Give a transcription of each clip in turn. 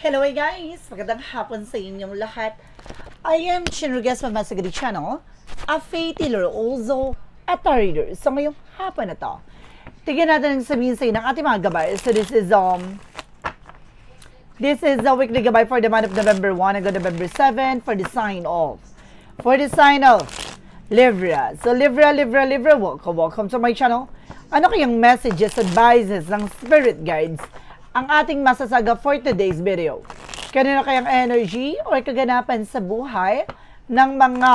Hello guys! Magandang hapon sa inyong lahat. I am Chinrugas from Masagari Channel, a faith healer also at a reader. So ngayong hapon na to, tignan natin ang sabihin sa inyo ng ating mga gabay. So this is the weekly gabay for the month of November 1 hanggang November 7 for the sign of Libra. So Libra, welcome to my channel. Ano kayang messages, advices ng spirit guides ang ating masasaga for today's video? Kanino kayang energy or kaganapan sa buhay ng mga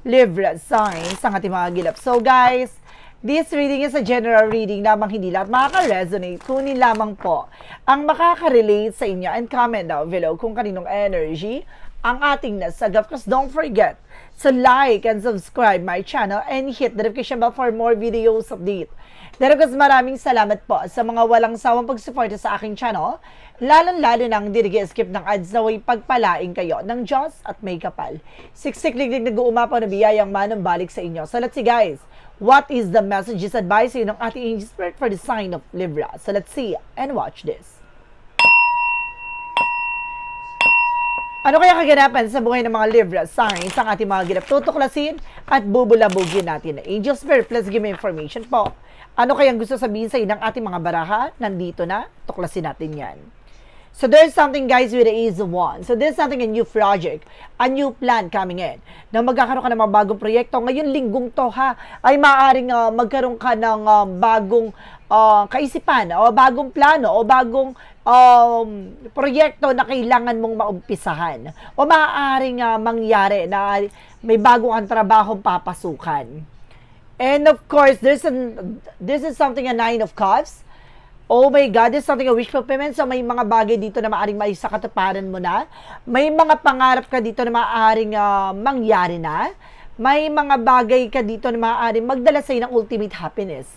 Libra signs ang ating mga gilap? So guys, this reading is a general reading lamang, hindi lahat makaka-resonate. Kunin lamang po ang makaka-relate sa inyo and comment down below kung kaninong energy ang ating nasagap. Because don't forget to like and subscribe my channel and hit the notification bell for more videos update. Dahil maraming salamat po sa mga walang sawang pagsuporta sa aking channel, lalong-lalo nang skip ng ads na way pagpalaing kayo ng Diyos at may kapal. Siksik-liglig nag-uumapaw na biyayang manumbalik sa inyo. So let's see guys, what is the messages advice ng ating angel spirit for the sign of Libra? So let's see and watch this. Ano kaya kaganapan sa buhay ng mga Libra signs ang ating mga ginap? Tutuklasin at bubulabugin natin. Angel Spirit, please give me information po. Ano kayang gusto sabihin sa inyo ng ating mga baraha? Nandito na, tuklasin natin yan. So there's something guys with the Ace of Wands. So there's something, a new project, a new plan coming in. Na magkakaroon ka ng mga bagong proyekto. Ngayon linggong to ha, ay maaaring magkaroon ka ng bagong kaisipan, o bagong plano, o bagong proyekto na kailangan mong maumpisahan. O maaaring mangyari na may bagong ang trabahong papasukan. And of course, this is something, a Nine of Cups. Oh my God, this is something, a wish fulfillment. So may mga bagay dito na maaaring may sa katuparan mo na. May mga pangarap ka dito na maaaring mangyari na. May mga bagay ka dito na maaaring magdala sa ng ultimate happiness.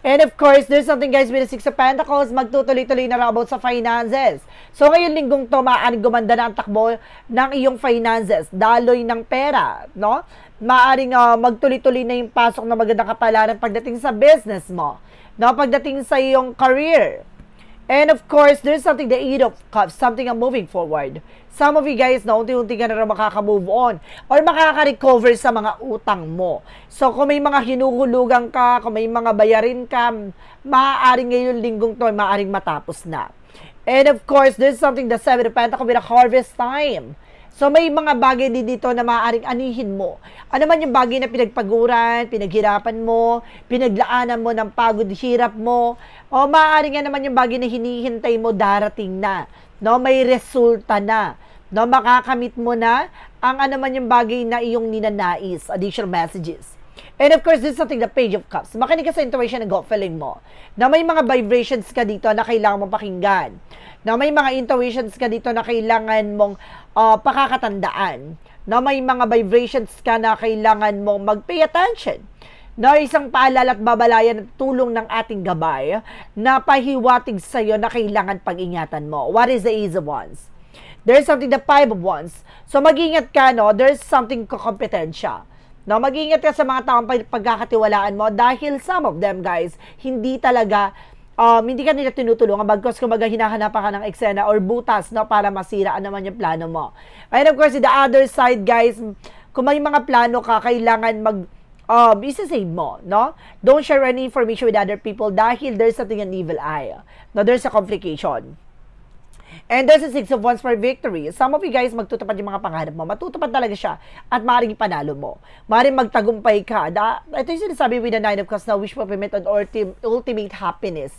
And of course, there's something guys with the Six of Pentacles, magtutuloy-tuloy na about sa finances. So ngayon linggong to, maaaring gumanda na ang takbo ng iyong finances, daloy ng pera, no? Maaaring magtuloy-tuloy na yung pasok na magandang kapalaran pagdating sa business mo, no? Pagdating sa iyong career. And of course, there's something, the Eight of Cups, something moving forward. Some of you guys na unti-unti ka na rin makaka-move on or makaka-recover sa mga utang mo. So, kung may mga hinuhulugan ka, kung may mga bayarin ka, maaaring ngayon linggong to, maaaring matapos na. And of course, there's something, the Seven of Pentacles with a harvest time. So, may mga bagay din dito na maaaring anihin mo. Ano man yung bagay na pinagpaguran, pinaghirapan mo, pinaglaanan mo ng pagod, hirap mo, o maaaring nga naman yung bagay na hinihintay mo darating na. No, may resulta na. No, makakamit mo na ang ano man yung bagay na iyong ninanais, additional messages. And of course, this is something, the Page of Cups. Makinig ka sa intuition and gut feeling mo. Na may mga vibrations ka dito na kailangan mong pakinggan. Na may mga intuitions ka dito na kailangan mong pakakatandaan. Na may mga vibrations ka na kailangan mong mag-pay attention. Na isang paalala at babalayan at tulong ng ating gabay na pahiwatig sa'yo na kailangan pag-ingatan mo. What is the Ace of Wands? There's something, the Five of Wands. So mag-ingat ka, no? There's something kompetensya. No, mag-ingat ka sa mga taong pagkakatiwalaan mo dahil some of them, guys, hindi talaga, hindi ka nila tinutulungan bagkos kung hinahanapan ka ng eksena or butas, no, para masira naman yung plano mo. And of course, the other side, guys, kung may mga plano ka, kailangan isa-save mo, no? Don't share any information with other people dahil there's something, an evil eye. No, there's a complication. And there's a Six of Wands for victory. Some of you guys, magtutupad yung mga pangarap mo. Matutupad talaga siya at maaaring ipanalo mo. Maaaring magtagumpay ka. Ito yung sinasabi with the Nine of Cups na wish fulfillment and ultimate happiness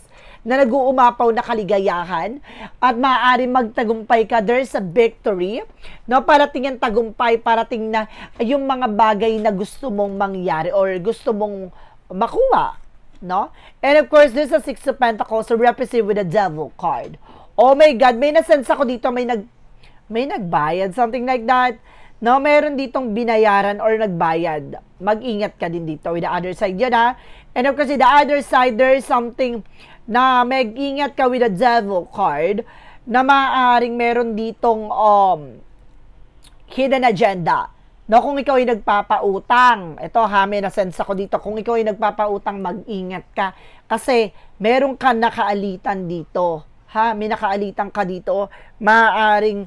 na nag-uumapaw na kaligayahan at maaaring magtagumpay ka. There's a victory. No, parating ang tagumpay, parating na yung mga bagay na gusto mong mangyari or gusto mong makuha. No? And of course, there's a Six of Pentacles so represented with the Devil card. Oh my God, may nasense ako dito, may nagbayad, something like that. No, meron ditong binayaran or nagbayad. Mag-ingat ka din dito with the other side yan ha. And of course, the other side, there's something na mag-ingat ka with the Devil card na maaaring meron ditong hidden agenda. No, kung ikaw ay nagpapautang, ito ha, may nasense ako dito, kung ikaw ay nagpapautang, mag-ingat ka. Kasi meron ka nakaalitan dito. ha, may nakaalitan ka dito, maaaring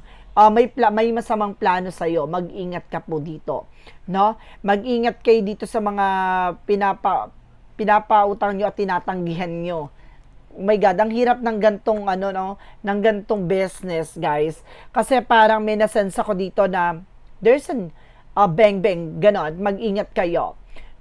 may masamang plano sa iyo. Mag-ingat ka po dito, no? Mag-ingat kayo dito sa mga pinapautang nyo at tinatanggihan nyo. Oh my God, ang hirap ng gantong ng gantong business, guys. Kasi parang may nasense ako dito na there's an bang ganon. Mag-ingat kayo.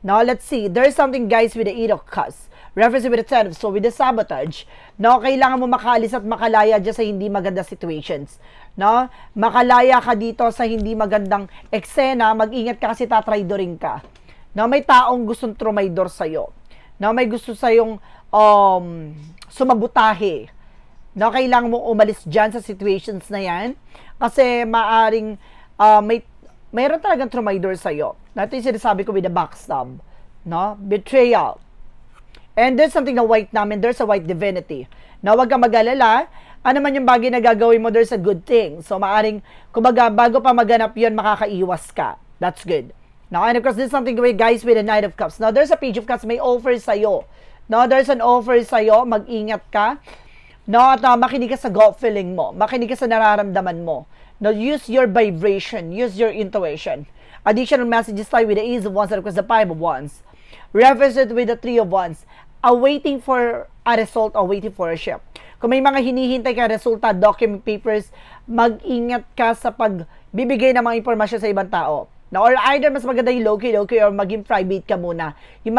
Now, let's see. There's something, guys, with the 8 of Cups. Reference with the 10 of Swords, with the sabotage. No, kailangan mo makaalis at makalaya dyan sa hindi maganda situations. No, makalaya ka dito sa hindi magandang eksena. Mag-ingat ka kasi tatraidoring ka. No, may taong gustong trumaydor sa'yo. No, may gusto sa'yong sumabutahe. No, kailangan mo umalis dyan sa situations na yan. Kasi maaring mayroon talagang trumaydor sa'yo. Ito yung sinasabi ko with the backstab. No, betrayal. And there's something na white namin, there's a white divinity. Na huwag kang mag-alala, ano man yung bagay na gagawin mo, there's a good thing. So, maaring, kumbaga, bago pa maganap yun, makakaiwas ka. That's good. Now, and of course, there's something with, guys, with the Knight of Cups. Now, there's a Page of Cups, may offer sa'yo. No, there's an offer sa'yo, mag-ingat ka. No, at makinig ka sa gut feeling mo. Makinig ka sa nararamdaman mo. No, use your vibration, use your intuition. Additional messages tayo with the Ace of Wands and of course the Five of Wands. Reverse it with the Three of Wands. Awaiting for a result, awaiting for a shift. Kung may mga hinihintay ka resulta, document papers, mag-ingat ka sa pagbibigay ng mga impormasyon sa ibang tao. Na, or either mas maganda yung low-key or maging private ka muna. Yung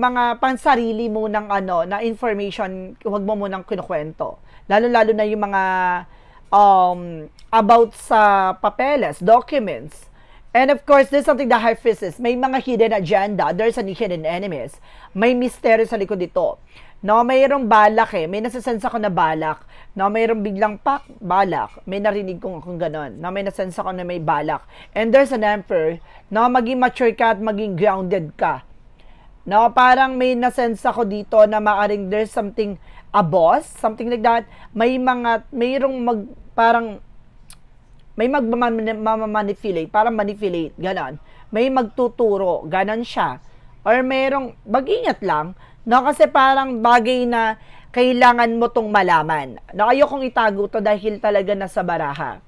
mga pansarili mo ng na information, huwag mo munang kinukwento. Lalo-lalo na yung mga about sa papeles, documents. And of course, there's something that High Priestess. May mga hidden agenda. There's any hidden enemies. May misteryo sa likod dito. No, mayroong balak May nasasense ako na balak. No, mayroong biglang balak. May narinig kong ganon. No, may nasense ako na may balak. And there's an Emperor. No, maging mature ka at maging grounded ka. No, parang may nasense ako dito na maaring there's something, a boss, something like that. Mayroong may magmamanipulate, parang manipulate, ganon. May magtuturo, ganon siya. Or mayroong, mag-ingat lang, no? Kasi parang bagay na kailangan mo tong malaman. No, ayokong itago to dahil talaga nasa baraha.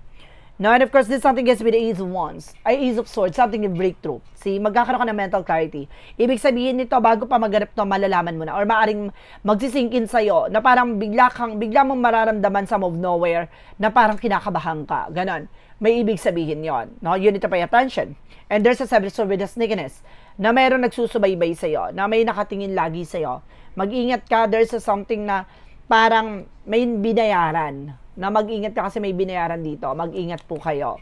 No, and of course, this is something gets with the Ace of Wands, Ace of Swords, something in breakthrough. See, magkakaroon ka ng mental clarity. Ibig sabihin nito, bago pa maganap to, malalaman mo na, or maaring magsisink in sa'yo, na parang bigla mong mararamdaman some of nowhere, na parang kinakabahan ka, ganon. May ibig sabihin yon. No, you need to pay attention. And there's a Seven of Swords with the sneakiness, na mayroong nagsusubaybay sa'yo, na may nakatingin lagi sa'yo. Mag-ingat ka, there's a something na parang may binayaran, na mag-ingat ka kasi may binayaran dito. Mag-ingat po kayo.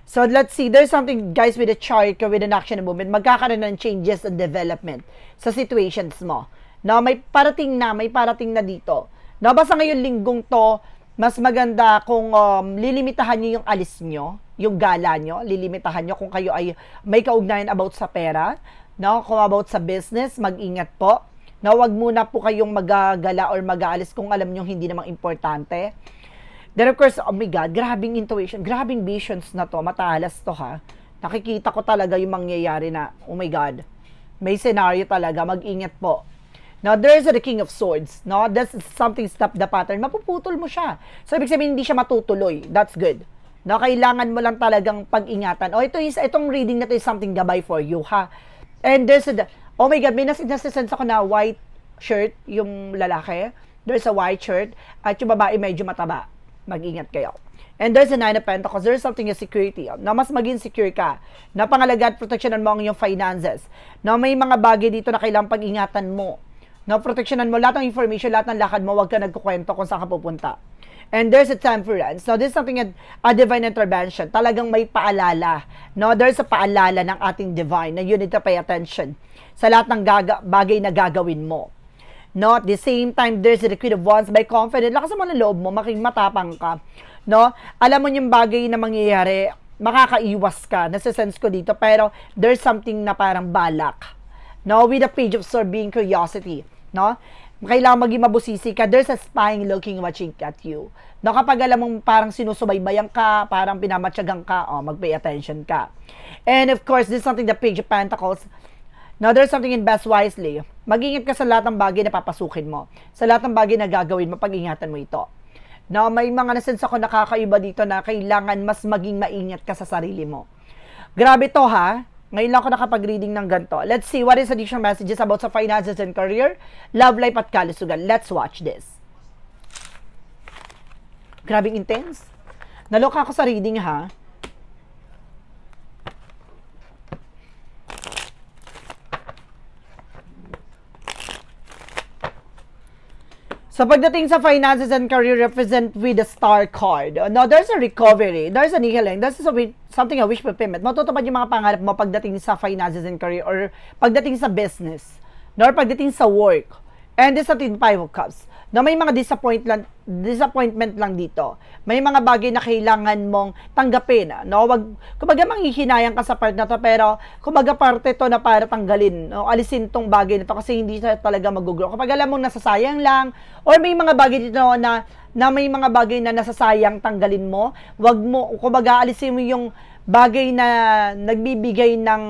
So, let's see. There's something, guys, with a chart, with an action and movement. Magkakaroon ng changes and development sa situations mo. No, may parating na dito. No, basta ngayon linggong to, mas maganda kung lilimitahan nyo yung alis nyo, yung gala nyo, lilimitahan nyo kung kayo ay may kaugnayan about sa pera, no, kung about sa business, mag-ingat po. Na wag muna po kayong magagala or mag-aalis kung alam nyo hindi namang importante. Then of course, oh my God, grabing intuition, grabing visions na to, matalas to ha. Nakikita ko talaga yung mangyayari na, oh my God, may scenario talaga, mag-ingat po. Now, there's the King of Swords, no? That's something stop the pattern, mapuputol mo siya. So, ibig sabihin, hindi siya matutuloy. That's good. No, kailangan mo lang talagang pag-ingatan. Oh, itong reading na to is something gabay for you, ha? And there's oh my God, may nasisense ako na white shirt, yung lalaki. There's a white shirt. At yung babae medyo mataba. Mag-ingat kayo. And there's a Nine of Pentacles. There's something in security. Na mas maging secure ka. Na pangalagaan, proteksyonan mo ang iyong finances. Na may mga bagay dito na kailangang pag-ingatan mo. Na proteksyonan mo lahat ng information, lahat ng lakad mo. Huwag ka nagkukwento kung saan ka pupunta. And there's a Temperance. Now, this is something a divine intervention. Talagang may paalala. No, there's a paalala ng ating divine na you need to pay attention sa lahat ng bagay na gagawin mo. No, at the same time, there's the Queen of Wands. By confident, lakas mo ng loob mo, making matapang ka. No, alam mo yung bagay na mangyayari, makakaiwas ka. Nasa-sense ko dito, pero there's something na parang balak. No, with the Page of Swords being curiosity. No, kailangan maging mabusisi ka. There's a spying looking, watching at you. No, kapag alam mong parang sinusubaybayan ka, parang pinamatyagang ka, mag-pay attention ka. And of course, this is something the Page of Pentacles, Now, there's something invest wisely. Mag-ingat ka sa lahat ng bagay na papasukin mo. Sa lahat ng bagay na gagawin mo, pag-ingatan mo ito. Now, may mga nasense ako nakakaiba dito na kailangan mas maging maingat ka sa sarili mo. Grabe to ha. Ngayon lang ako nakapag-reading ng ganito. Let's see what is additional messages about sa finances and career, love life at kalusugan. Let's watch this. Grabing intense. Naloka ako sa reading ha. So, pagdating sa finances and career, represent with the star card. Now, there's a recovery. There's a healing. There's something a wish fulfillment. Matutupad yung mga pangarap mo pagdating sa finances and career or pagdating sa business. Or pagdating sa work. And this is the 5 of Cups. Na may mga disappointment lang dito. May mga bagay na kailangan mong tanggapin. No? Kumbaga manghihinayang ka sa part na to, pero kumbaga parte to na para tanggalin. No? Alisin tong bagay na to kasi hindi siya talaga mag-grow. Kapag alam mong nasasayang lang, or may mga bagay dito na may mga bagay na nasasayang, tanggalin mo. Wag mo, kumbaga alisin mo yung bagay na nagbibigay ng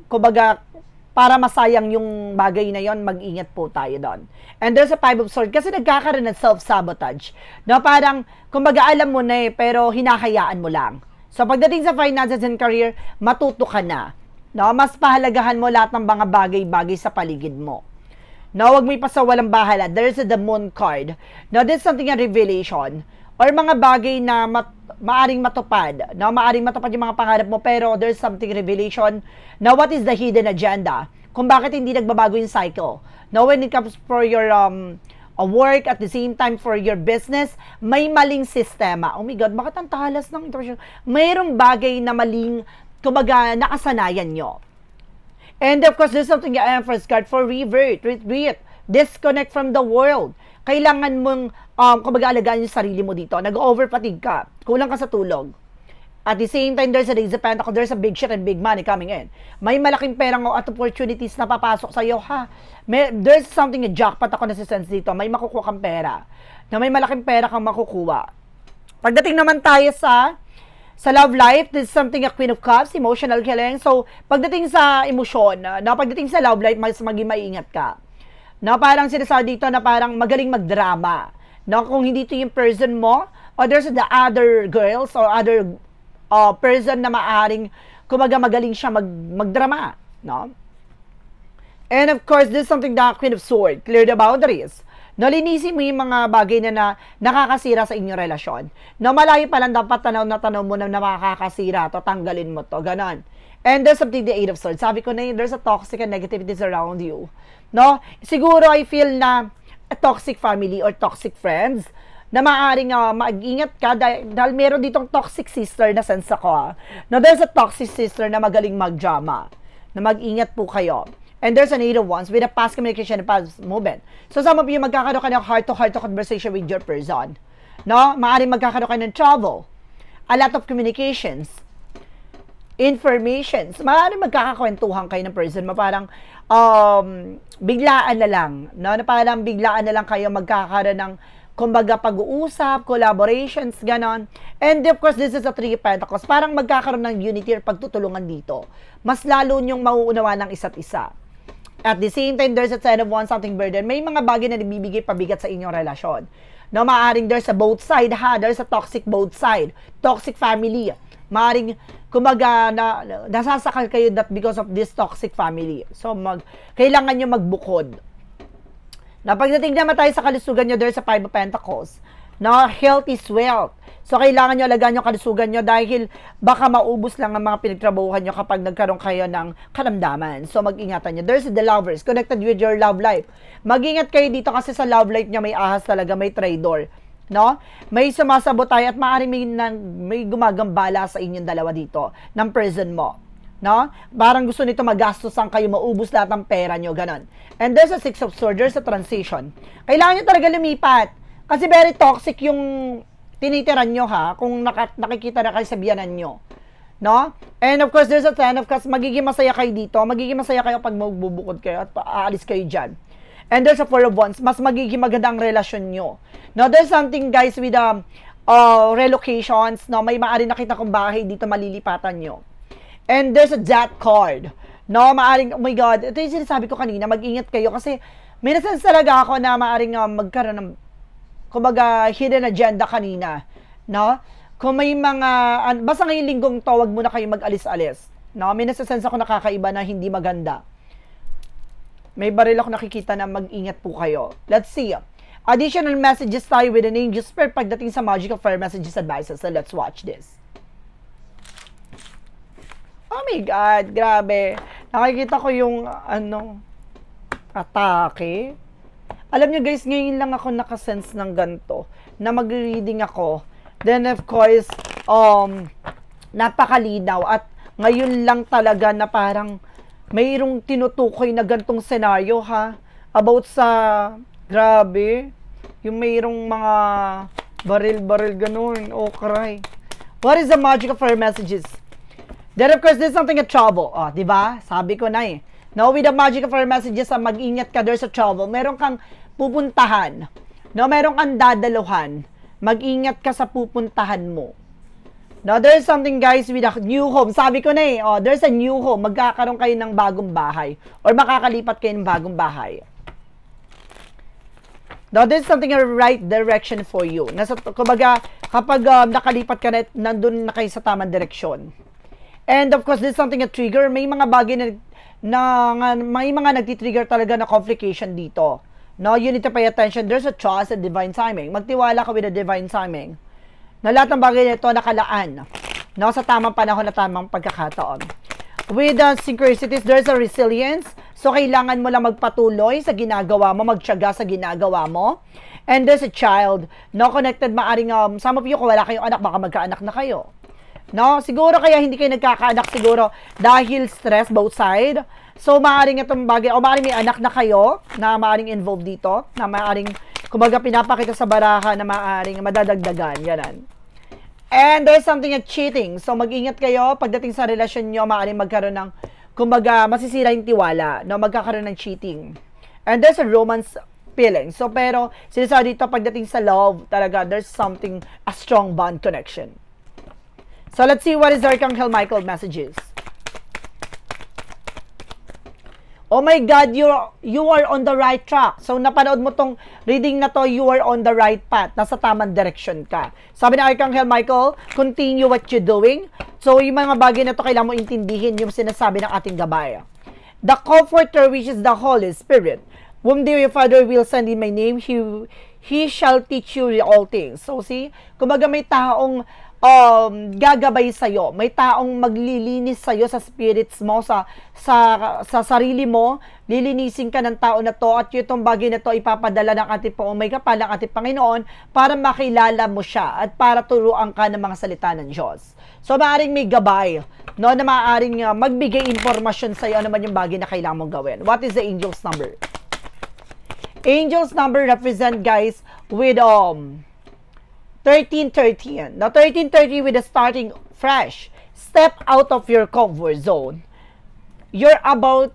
kumbaga para masayang yung bagay na yon, mag-ingat po tayo doon. And there's a 5 of Swords kasi nagkakaroon ng self-sabotage. No, parang, kumbaga alam mo na pero hinahayaan mo lang. So, pagdating sa finances and career, matuto ka na. No, mas pahalagahan mo lahat ng mga bagay-bagay sa paligid mo. No, wag mo ipasawalang bahala. There's the Moon card. Now, there's something a revelation or mga bagay na maaring matupad. No, maaring matupad yung mga pangarap mo, pero there's something revelation. Now, what is the hidden agenda? Kung bakit hindi nagbabago yung cycle. Now, when it comes for your work, at the same time for your business, may maling sistema. Oh my God, bakit ang talas ng interpretation? Mayroong bagay na maling, kumbaga, nakasanayan nyo. And of course, there's something first card for revert, retreat, disconnect from the world. Kailangan mong, kumbaga, alagaan yung sarili mo dito. Nag-overfatigue ka. Kulang ka sa tulog. At the same time, there's a Ace of Pentacles, there's a big shit and big money coming in. May malaking perang at opportunities na papasok sa'yo, ha? There's something, a jackpot ako nasisense dito. May makukuha kang pera. Na may malaking pera kang makukuha. Pagdating naman tayo sa love life, there's something a Queen of Cups, emotional healing. So, pagdating sa emosyon, pagdating sa love life, mas maging maingat ka. Na parang sinasabi dito na parang magaling magdrama. Na kung hindi ito yung person mo, or there's the other girls or other person na maaring kumaga magaling siya magdrama, no? And of course, this is something na Queen of Swords, clear the boundaries. No, linisin mo yung mga bagay na nakakasira sa inyong relasyon. No, malayo pa lang dapat tanaw mo na makakasira to, tanggalin mo to, ganon. And there's something the 8 of Swords. Sabi ko na yun, there's a toxic and negativities around you. No? Siguro I feel na a toxic family or toxic friends na maaaring mag-ingat ka dahil meron ditong toxic sister na sense ako. Now, there's a toxic sister na magaling mag-drama. Na mag-ingat po kayo. And there's an 8 of Wands with a past communication and past movement. So, some of you magkakaroon ka ng heart-to-heart conversation with your person. No? Maaaring magkakaroon ka ng travel. A lot of communications. Informations. Maaaring magkakakwentuhan kayo ng person mo. Parang, biglaan na lang. No? Na parang biglaan na lang kayo magkakaroon ng kumbaga pag-uusap, collaborations, ganon. And of course, this is a 3 of Pentacles. Parang magkakaroon ng unity or pagtutulungan dito. Mas lalo nyong mauunawa ng isa't isa. At the same time, there's a 10 of Wands, something burden. May mga bagay na nabibigay pabigat sa inyong relasyon. No, maaring there's a both side, ha? There's a toxic both side. Toxic family. Maaring, kumbaga, nasasakal kayo that because of this toxic family. So, kailangan nyo magbukod. Na pagdating naman tayo sa kalusugan nyo, there's a 5 of Pentacles. Na health is wealth. So, kailangan nyo alagaan yung kalusugan nyo dahil baka maubos lang ang mga pinagtrabahuhan nyo kapag nagkaroon kayo ng karamdaman. So, mag-ingatan nyo. There's the lovers, connected with your love life. Mag-ingat kayo dito kasi sa love life nyo may ahas talaga, may traitor. No? May sumasabotay at maaaring may gumagambala sa inyong dalawa dito ng person mo. No? Parang gusto nito magastosan kayo, maubos lahat ng pera nyo, ganon. And there's a 6 of Swords, there's a transition. Kailangan nyo talaga lumipat. Kasi very toxic yung tinitiran nyo, ha? Kung nakikita na kayo sa biyanan nyo. No? And of course, there's a 10 of Cups. Magiging masaya kayo dito. Magiging masaya kayo pag magbubukod kayo at aalis kayo dyan. And there's a 4 of Wands. Mas magiging magandang relasyon nyo. No? There's something, guys, with relocations. No? May maaari nakita kong bahay dito malilipatan nyo. And there's a Death card. No, maaring, oh my God, ito yung sinasabi ko kanina, mag-ingat kayo kasi may nasense talaga ako na maaring magkaroon ng, kumbaga, hidden agenda kanina, no? Kung may mga, basta ngayong linggong to, wag muna kayo mag-alis-alis, no? May nasense ako nakakaiba na hindi maganda. May baril ako nakikita na mag-ingat po kayo. Let's see. Additional messages tayo with an angel spirit pagdating sa magical fire messages advices. So let's watch this. Oh my God, grabe. Nakikita ko yung, atake. Alam nyo guys, ngayon lang ako nakasense ng ganito, na mag-reading ako. Then of course, napakalinaw. At ngayon lang talaga na parang mayroong tinutukoy na gantong senaryo, ha? About sa, grabe, yung mayroong mga baril-baril ganun. Oh, cry. What is the magical fire messages? Then of course, there's something at trouble. Oh, di ba? Sabi ko na eh. No, with the magical fire messages, mag-ingat ka, there's a trouble. Meron kang pupuntahan. No, meron kang dadaluhan. Mag-ingat ka sa pupuntahan mo. No, there's something guys with a new home. Sabi ko na eh, oh, there's a new home. Magkakaroon kayo ng bagong bahay. Or makakalipat kayo ng bagong bahay. No, there's something in the right direction for you. Kumbaga, kapag nakalipat ka na, nandun na kayo sa tamang direksyon. And of course, there's something a trigger. May mga bagay may mga nagtitrigger talaga na complication dito. No, you need to pay attention. There's a trust and divine timing. Magtiwala ka with the divine timing. Na lahat ng bagay nito nakalaan. No, sa tamang panahon na tamang pagkakataon. With the synchronicities, there's a resilience. So, kailangan mo lang magpatuloy sa ginagawa mo, magtiyaga sa ginagawa mo. And there's a child. No, connected maaring, some of you, kung wala kayong anak, baka magkaanak na kayo. No, siguro kaya hindi kayo nagkakaanak siguro dahil stress both side. So, maaaring itong bagay, o maaaring may anak na kayo na maaaring involved dito, na maaaring, kumbaga pinapakita sa baraha na maaaring madadagdagan, yanan. And there's something at cheating. So, mag-ingat kayo pagdating sa relasyon nyo, maaaring magkaroon ng, kumbaga, masisira yung tiwala, no, magkakaroon ng cheating. And there's a romance feeling. So, pero, sinasabi dito, pagdating sa love, talaga, there's something, a strong bond connection. So, let's see what is Archangel Michael messages. Oh my God, you are on the right track. So, napanood mo tong reading na to, you are on the right path. Nasa tamang direction ka. Sabi ni Archangel Michael, continue what you're doing. So, yung mga bagay na to, kailangan mo intindihin yung sinasabi ng ating gabay. The Comforter, which is the Holy Spirit, whom your Father will send in my name, He shall teach you all things. So, see, kumbaga may taong gagabay sa'yo. May taong maglilinis sa'yo sa spirits mo, sa sarili mo. Lilinisin ka ng tao na to at itong bagay na to ipapadala ng ating Panginoon, ng ating Panginoon para makilala mo siya at para turuan ka ng mga salita ng Diyos. So, maaaring may gabay, no, na maaaring magbigay informasyon sa'yo ano man yung bagay na kailangan mong gawin. What is the angel's number? Angel's number represent, guys, with 1313. Now, 1330 with a starting fresh. Step out of your comfort zone. You're about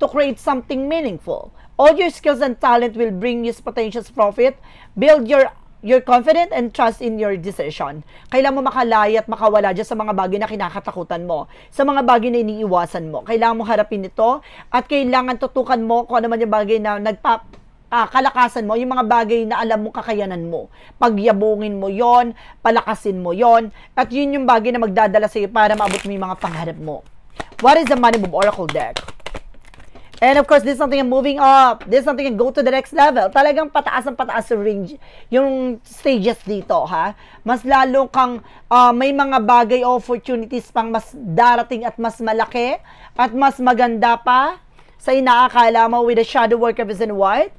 to create something meaningful. All your skills and talent will bring you potential profit. Build your confidence and trust in your decision. Kailangan mo makalaya at makawala dyan sa mga bagay na kinakatakutan mo. Sa mga bagay na iniiwasan mo. Kailangan mo harapin ito at kailangan tutukan mo kung ano man yung bagay na kalakasan mo, yung mga bagay na alam mo kakayanan mo. Pagyabungin mo yon, palakasin mo yon, at yun yung bagay na magdadala sa iyo para maabot mo yung mga pangarap mo. What is the Money Move Oracle deck? And of course, this is something moving up. This is something go to the next level. Talagang pataas ang pataas yung range, yung stages dito, ha? Mas lalo kang may mga bagay opportunities pang mas darating at mas malaki at mas maganda pa sa inaakala mo with the shadow work represent white.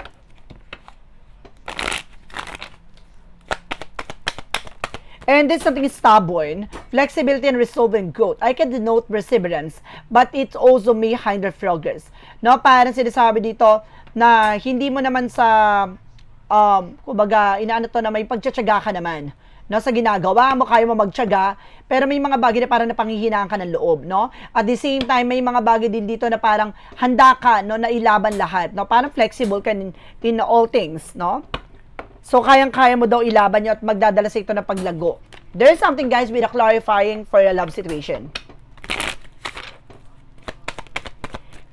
And this something is stubborn, flexibility and resolving growth. I can denote perseverance, but it also may hinder progress. No, parang sinasabi dito na hindi mo naman sa, kumbaga, inaano to na may pagtsatsaga ka naman. No, sa ginagawa mo, kaya mo magtsaga, pero may mga bagay na parang napanghihinaan ka ng loob, no? At the same time, may mga bagay din dito na parang handa ka, no, na ilaban lahat, no? Parang flexible ka in all things, no? So, kayang-kaya mo daw ilaban nyo at magdadala sa ito na paglago. There's something, guys, with a clarifying for a love situation.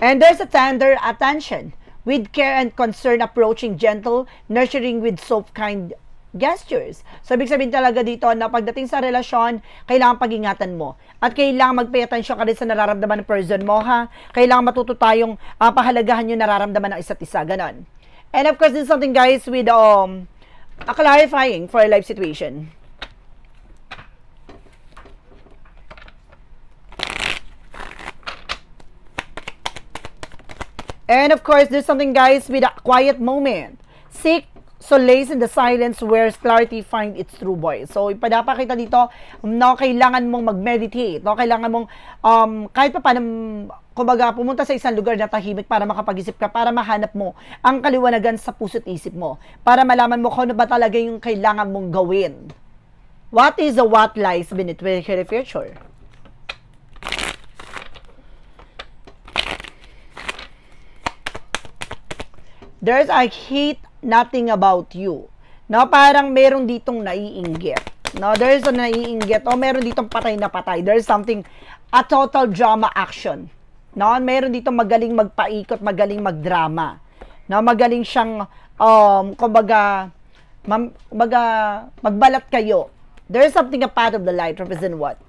And there's a tender attention with care and concern, approaching gentle, nurturing with soft kind gestures. So, ibig sabihin talaga dito na pagdating sa relasyon, kailangan pag-ingatan mo. At kailangan mag-pay attention ka rin sa nararamdaman ng person mo, ha? Kailangan matuto tayong pahalagahan yung nararamdaman ng isa't isa. Ganon. And of course, this is something, guys, with a clarifying for a life situation. And of course, there's something, guys, with a quiet moment. Seek solace in the silence where clarity find its true voice. So, ipadapakita dito, no, kailangan mong mag-meditate, no, kailangan mong, kahit pa paano, kumbaga, pumunta sa isang lugar na tahimik para makapag-isip ka, para mahanap mo ang kaliwanagan sa puso't isip mo, para malaman mo kung ano ba talaga yung kailangan mong gawin. What is the what lies beneath the future? There's I hate nothing about you. No, parang meron ditong naiinggit. No, there's a naiinggit. O meron ditong patay na patay. There's something, a total drama action. No, meron ditong magaling magpaikot, magaling magdrama. No, magaling siyang, kumbaga, magbalat kayo. There's something, a path of the light, represent what?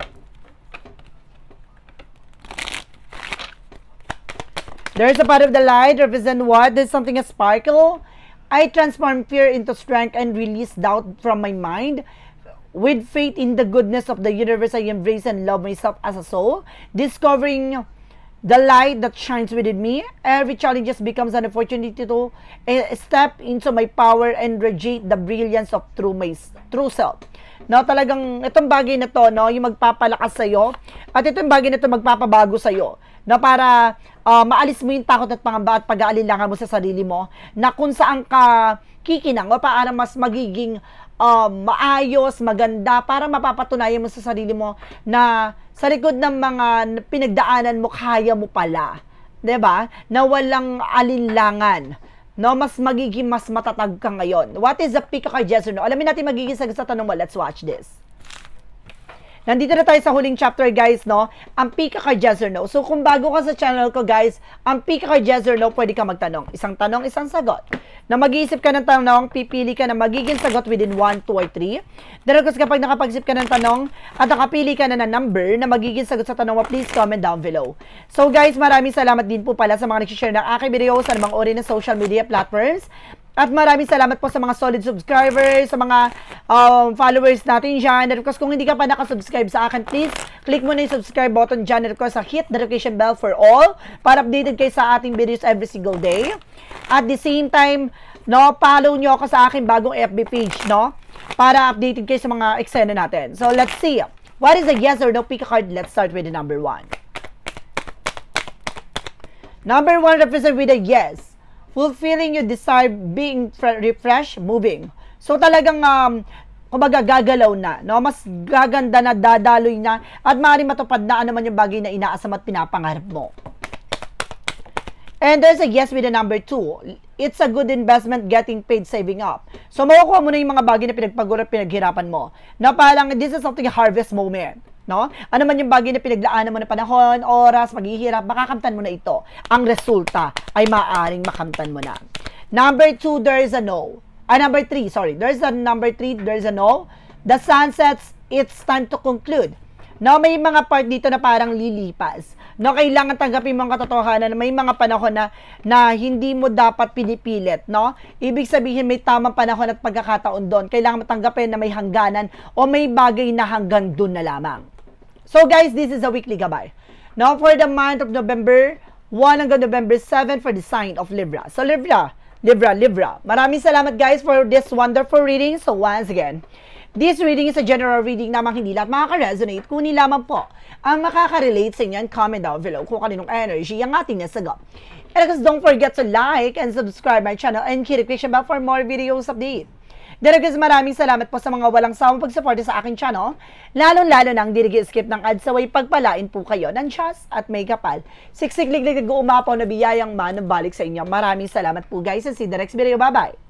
There's a part of the light, represent what? There's something, a sparkle. I transform fear into strength and release doubt from my mind. With faith in the goodness of the universe, I embrace and love myself as a soul. Discovering the light that shines within me. Every challenge just becomes an opportunity to step into my power and radiate the brilliance of true self. No, talagang itong bagay na to, no, yung magpapalakas sa'yo, at itong bagay na to magpapabago sa'yo, no, para maalis mo yung takot at pangamba at pag-aalinlangan mo sa sarili mo, na kung saan ka kikinang o para mas magiging maayos, maganda, para mapapatunayan mo sa sarili mo na sa likod ng mga pinagdaanan mo, kaya mo pala, 'di ba? Na walang alinlangan. No, mas magiging mas matatag ka ngayon. What is the peak of yes or no? Alamin natin magiging sagot sa tanong mo. Let's watch this. Nandito na tayo sa huling chapter, guys, no? Ang peak of yes or no. So, kung bago ka sa channel ko, guys, ang peak of yes or no, pwede ka magtanong. Isang tanong, isang sagot. Na mag-iisip ka ng tanong, pipili ka na magiging sagot within 1, 2, or 3. Then, of course, kapag nakapag-isip ka ng tanong at nakapili ka na ng number na magiging sagot sa tanong mo, please comment down below. So, guys, maraming salamat din po pala sa mga nag-share ng aking video sa namang uri ng social media platforms. At maraming salamat po sa mga solid subscribers, sa mga followers natin dyan. And of course, kung hindi ka pa nakasubscribe sa akin, please click mo na yung subscribe button dyan. And of course, hit the notification bell for all para updated kayo sa ating videos every single day. At the same time, no, follow nyo ako sa aking bagong FB page, no? Para updated kayo sa mga eksena natin. So, let's see. What is the yes or no pick a card? Let's start with the number 1. Number 1 represents with a yes. Fulfilling your desire, being refreshed, moving. So talagang kumbaga gagalaw na, no? Mas gaganda na, dadaloy na, at maaaring matupad na ano man yung bagay na inaasam at pinapangarap mo. And there's a yes with the number 2. It's a good investment, getting paid, saving up. So makukuha mo na yung mga bagay na pinagpagurap, pinaghirapan mo. Na parang this is something harvest moment. No? Ano man yung bagay na pinaglaanan mo na panahon, oras, maghihirap, makakamtan mo na ito. Ang resulta ay maaaring makamtan mo na. Number 2, there is a no. Number 3, sorry. There's a number 3, there's a no. The sun sets, it's time to conclude. No, may mga part dito na parang lilipas. No, kailangan tanggapin mo ang katotohanan na may mga panahon na hindi mo dapat pinipilit, no? Ibig sabihin may tamang panahon at pagkakataon doon. Kailangan matanggapin na may hangganan o may bagay na hanggang doon na lamang. So guys, this is a weekly gabay. Now for the month of November 1 hanggang November 7 for the sign of Libra. So Libra. Maraming salamat guys for this wonderful reading. So once again, this reading is a general reading namang hindi lahat makaka-resonate. Kunin lamang po ang makaka-relate sa inyo and comment down below kung kaninong energy ang ating nasagot. And of course, don't forget to like and subscribe my channel and hit the notification bell for more videos update. Then of course, maraming salamat po sa mga walang sawang pagsuporta sa aking channel. Lalong-lalo nang di skip ng ads away pagpalain po kayo ng Diyos at may kapal. Siksik-liglig umapaw na biyayang manabalik sa inyo. Maraming salamat po guys and see the next video. Bye-bye!